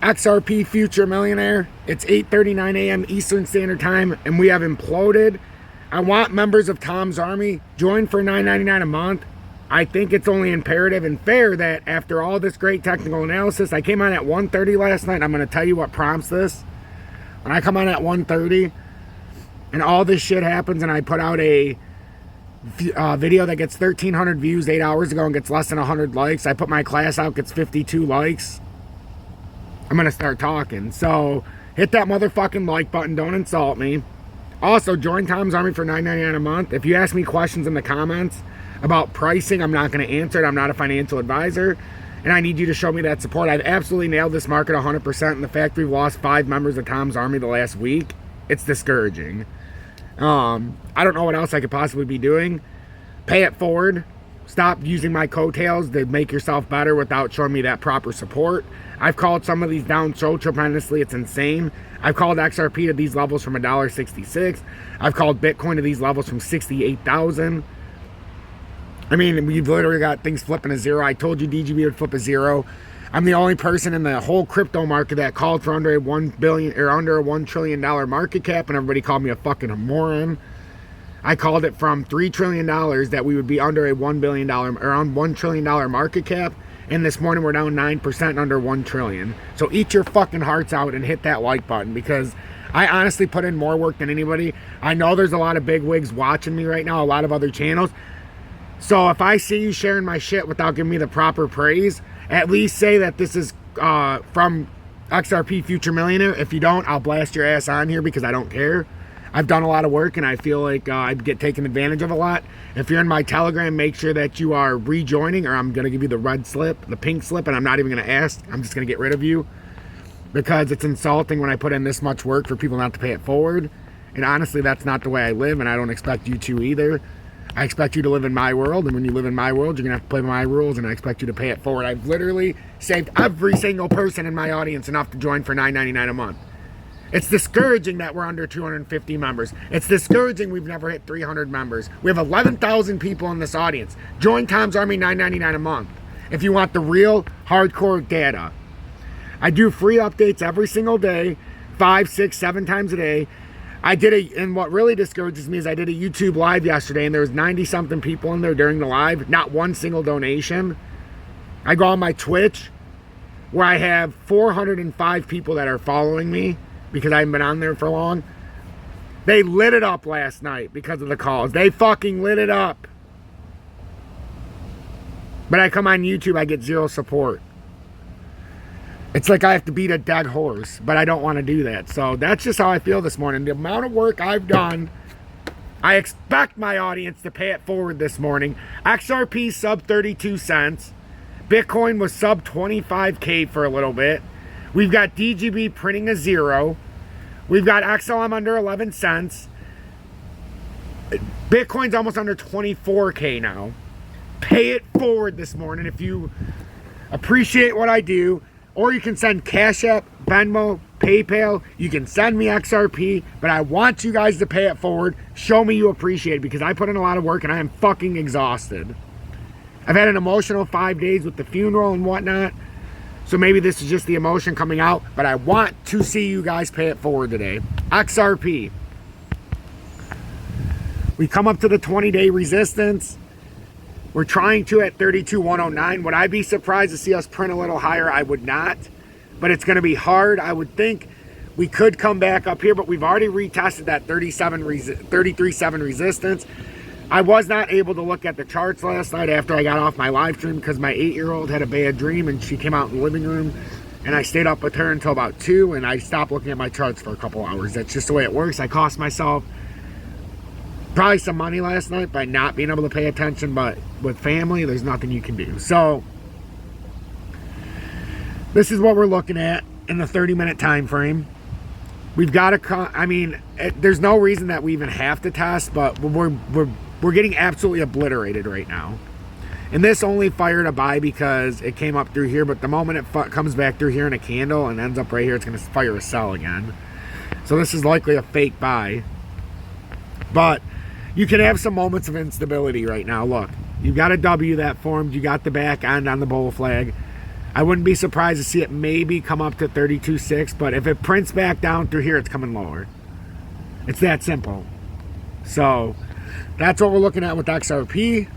XRP Future Millionaire. It's 8:39 a.m. Eastern Standard Time, and we have imploded. I want members of Tom's Army join for $9.99 a month. I think it's only imperative and fair that after all this great technical analysis, I came on at 1:30 last night. I'm going to tell you what prompts this. When I come on at 1:30 and all this shit happens and I put out a video that gets 1,300 views 8 hours ago and gets less than 100 likes, I put my class out, gets 52 likes, I'm going to start talking. So hit that motherfucking like button. Don't insult me. Also, join Tom's Army for $9.99 a month. If you ask me questions in the comments about pricing, I'm not going to answer it. I'm not a financial advisor, and I need you to show me that support. I've absolutely nailed this market 100%, and the fact we've lost 5 members of Tom's Army the last week, it's discouraging. I don't know what else I could possibly be doing. Pay it forward. Stop using my coattails to make yourself better without showing me that proper support. I've called some of these down so tremendously, it's insane. I've called XRP to these levels from $1.66. I've called Bitcoin to these levels from 68,000. I mean, we've literally got things flipping to zero. I told you DGB would flip a zero. I'm the only person in the whole crypto market that called for under a $1 billion or under a $1 trillion market cap, and everybody called me a fucking moron. I called it from $3 trillion that we would be under a $1 billion, around $1 trillion market cap. And this morning we're down 9% under 1 trillion. So eat your fucking hearts out and hit that like button, because I honestly put in more work than anybody. I know there's a lot of big wigs watching me right now, a lot of other channels. So if I see you sharing my shit without giving me the proper praise, at least say that this is from XRP Future Millionaire. If you don't, I'll blast your ass on here because I don't care. I've done a lot of work and I feel like I get taken advantage of a lot. If you're in my Telegram, make sure that you are rejoining, or I'm going to give you the red slip, the pink slip, and I'm not even going to ask. I'm just going to get rid of you, because it's insulting when I put in this much work for people not to pay it forward. And honestly, that's not the way I live, and I don't expect you to either. I expect you to live in my world, and when you live in my world, you're going to have to play by my rules, and I expect you to pay it forward. I've literally saved every single person in my audience enough to join for $9.99 a month. It's discouraging that we're under 250 members. It's discouraging we've never hit 300 members. We have 11,000 people in this audience. Join Tom's Army, $9.99 a month if you want the real hardcore data. I do free updates every single day, 5, 6, 7 times a day. And what really discourages me is I did a YouTube live yesterday, and there was 90-something people in there during the live, not one single donation. I go on my Twitch, where I have 405 people that are following me, because I haven't been on there for long. They lit it up last night because of the calls. They fucking lit it up. But I come on YouTube, I get 0 support. It's like I have to beat a dead horse, but I don't want to do that. So that's just how I feel this morning. The amount of work I've done, I expect my audience to pay it forward this morning. XRP sub 32 cents. Bitcoin was sub 25K for a little bit. We've got DGB printing a 0. We've got XLM under 11 cents. Bitcoin's almost under 24K now. Pay it forward this morning if you appreciate what I do. Or you can send cashapp, VENMO, PayPal. You can send me XRP. But I want you guys to pay it forward. Show me you appreciate it, because I put in a lot of work and I am fucking exhausted. I've had an emotional 5 days with the funeral and whatnot. So maybe this is just the emotion coming out, but I want to see you guys pay it forward today. XRP. We come up to the 20-day resistance. We're trying to at 32,109. Would I be surprised to see us print a little higher? I would not. But it's going to be hard. I would think we could come back up here, but we've already retested that 33.7 resistance. I was not able to look at the charts last night after I got off my live stream, because my 8-year-old had a bad dream and she came out in the living room, and I stayed up with her until about 2, and I stopped looking at my charts for a couple hours. That's just the way it works. I cost myself probably some money last night by not being able to pay attention, but with family, there's nothing you can do. So this is what we're looking at in the 30-minute time frame. We've got to, there's no reason that we even have to test, but we're getting absolutely obliterated right now. And this only fired a buy because it came up through here, but the moment it comes back through here in a candle and ends up right here, it's going to fire a sell again. So this is likely a fake buy. But you can have some moments of instability right now. Look, you've got a W that formed. You got the back end on the bull flag. I wouldn't be surprised to see it maybe come up to 32.6, but if it prints back down through here, it's coming lower. It's that simple. So that's what we're looking at with XRP.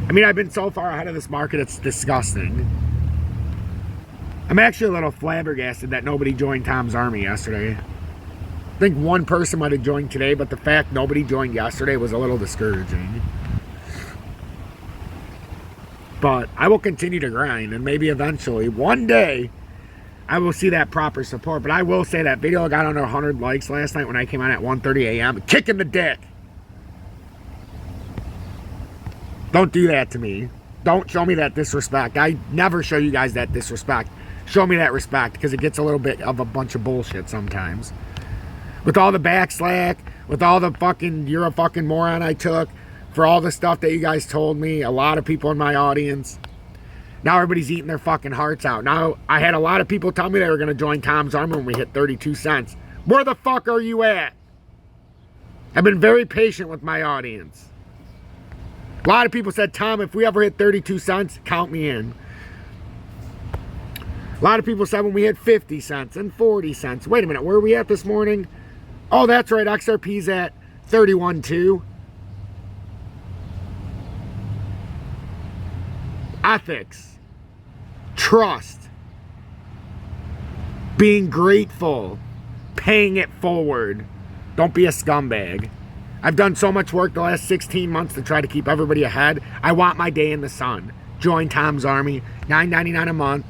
I mean, I've been so far ahead of this market, it's disgusting. I'm actually a little flabbergasted that nobody joined Tom's Army yesterday. I think one person might have joined today, but the fact nobody joined yesterday was a little discouraging. But I will continue to grind, and maybe eventually, one day, I will see that proper support. But I will say that video got under 100 likes last night when I came on at 1:30 a.m. Kicking the dick. Don't do that to me. Don't show me that disrespect. I never show you guys that disrespect. Show me that respect, because it gets a little bit of a bunch of bullshit sometimes. With all the backslack, with all the fucking, you're a fucking moron I took, for all the stuff that you guys told me, a lot of people in my audience. Now everybody's eating their fucking hearts out. Now, I had a lot of people tell me they were going to join Tom's Army when we hit 32 cents. Where the fuck are you at? I've been very patient with my audience. A lot of people said, Tom, if we ever hit 32 cents, count me in. A lot of people said when we hit 50 cents and 40 cents. Wait a minute, where are we at this morning? Oh, that's right, XRP's at 31.2. Ethics, trust, being grateful, paying it forward. Don't be a scumbag. I've done so much work the last 16 months to try to keep everybody ahead. I want my day in the sun. Join Tom's Army, $9.99 a month.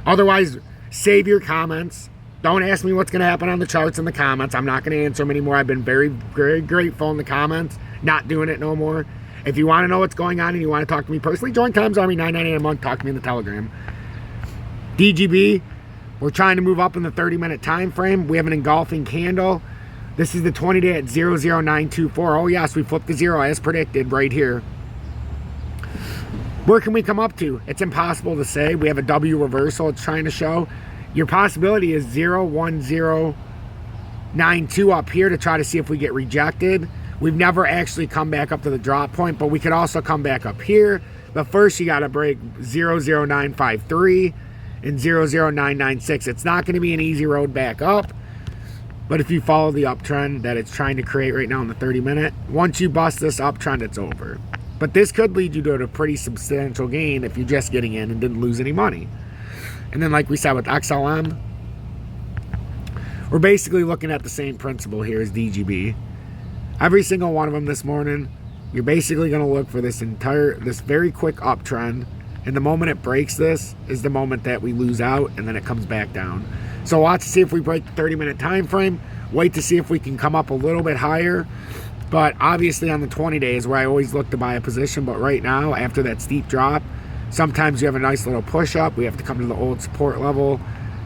Otherwise, save your comments. Don't ask me what's going to happen on the charts in the comments. I'm not going to answer them anymore. I've been very, very grateful in the comments. Not doing it no more. If you want to know what's going on and you want to talk to me personally, join Tom's Army, $9.98 a month. Talk to me in the Telegram. DGB, we're trying to move up in the 30-minute time frame. We have an engulfing candle. This is the 20-day at 00924. Oh, yes, we flipped the zero as predicted right here. Where can we come up to? It's impossible to say. We have a W reversal it's trying to show. Your possibility is 01092 up here to try to see if we get rejected. We've never actually come back up to the drop point, but we could also come back up here. But first, you got to break 00953 and 00996. It's not going to be an easy road back up. But if you follow the uptrend that it's trying to create right now in the 30-minute, once you bust this uptrend, it's over. But this could lead you to a pretty substantial gain if you're just getting in and didn't lose any money. And then like we said with XLM, we're basically looking at the same principle here as DGB. Every single one of them this morning, you're basically going to look for this very quick uptrend. And the moment it breaks this is the moment that we lose out, and then it comes back down. So watch to see if we break the 30-minute time frame. Wait to see if we can come up a little bit higher. But obviously on the 20 days where I always look to buy a position, but right now after that steep drop, sometimes you have a nice little push up. We have to come to the old support level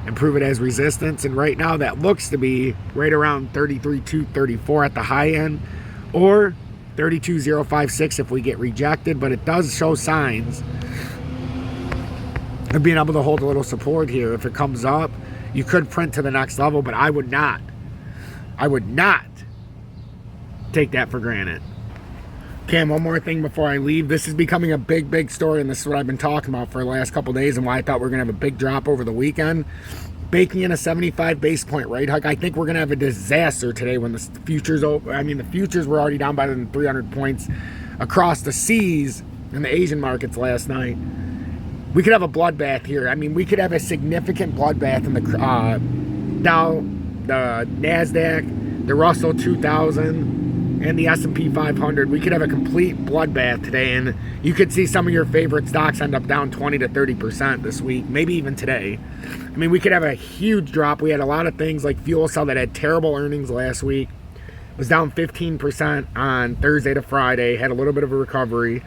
and prove it as resistance. And right now that looks to be right around 33.234 at the high end, or 32.056 if we get rejected. But it does show signs of being able to hold a little support here. If it comes up, you could print to the next level, but I would not take that for granted. Okay, and one more thing before I leave. This is becoming a big story, and this is what I've been talking about for the last couple days and why I thought we were going to have a big drop over the weekend. Baking in a 75 base point rate hike. I think we're going to have a disaster today when the futures the futures were already down by 300 points across the seas in the Asian markets last night. We could have a bloodbath here. I mean, we could have a significant bloodbath in the Dow, the NASDAQ, the Russell 2000, and the S&P 500. We could have a complete bloodbath today, and you could see some of your favorite stocks end up down 20 to 30% this week, maybe even today. I mean, we could have a huge drop. We had a lot of things like Fuel Cell that had terrible earnings last week. It was down 15% on Thursday to Friday, had a little bit of a recovery,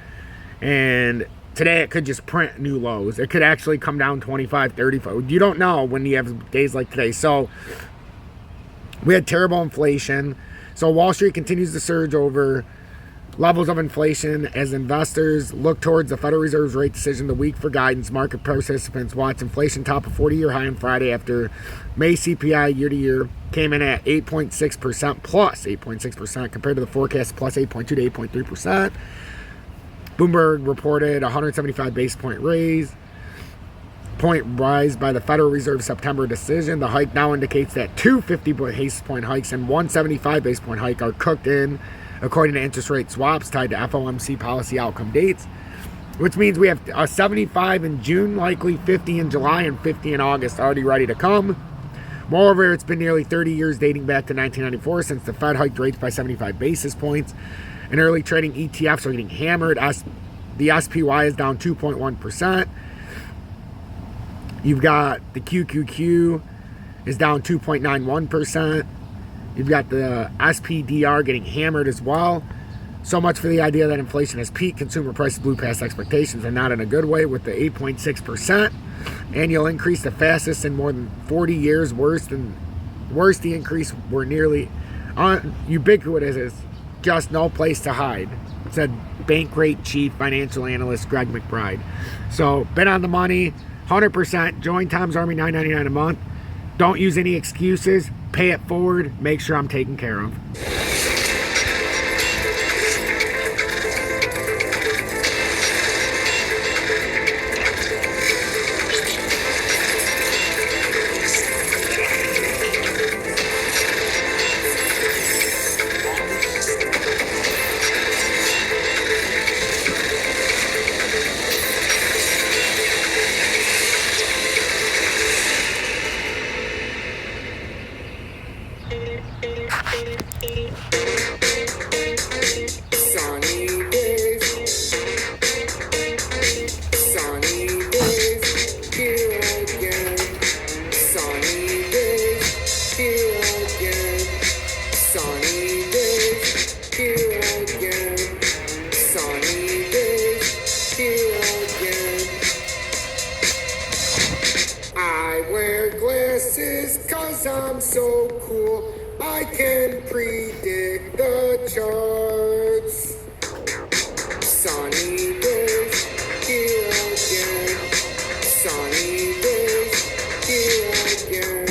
and today it could just print new lows. It could actually come down 25, 35. You don't know when you have days like today. So we had terrible inflation. So Wall Street continues to surge over levels of inflation as investors look towards the Federal Reserve's rate decision the week for guidance. Market participants watch inflation top a 40-year high on Friday after May CPI year-to-year came in at 8.6% plus 8.6% compared to the forecast plus 8.2 to 8.3%. Bloomberg reported 175 basis point rise by the Federal Reserve September decision. The hike now indicates that 250 basis point hikes and 175 basis point hike are cooked in, according to interest rate swaps tied to FOMC policy outcome dates, which means we have a 75 in June, likely 50 in July, and 50 in August already ready to come. Moreover, it's been nearly 30 years dating back to 1994 since the Fed hiked rates by 75 basis points. And early trading ETFs are getting hammered. The SPY is down 2.1%. You've got the QQQ is down 2.91%. You've got the SPDR getting hammered as well. So much for the idea that inflation has peaked. Consumer prices blew past expectations, and not in a good way, with the 8.6% annual increase, the fastest in more than 40 years. Worse, the increase were nearly ubiquitous. As just no place to hide, said Bankrate Chief Financial Analyst Greg McBride. So, been on the money, 100%. Join Tom's Army, $9.99 a month. Don't use any excuses. Pay it forward. Make sure I'm taken care of. I'm so cool, I can predict the charts. Sunny days, here again. Sunny days, here again.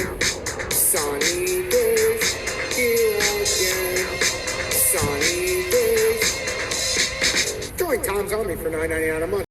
Sunny days, here again. Sunny days. Join Tom's Army for $9.99 a month.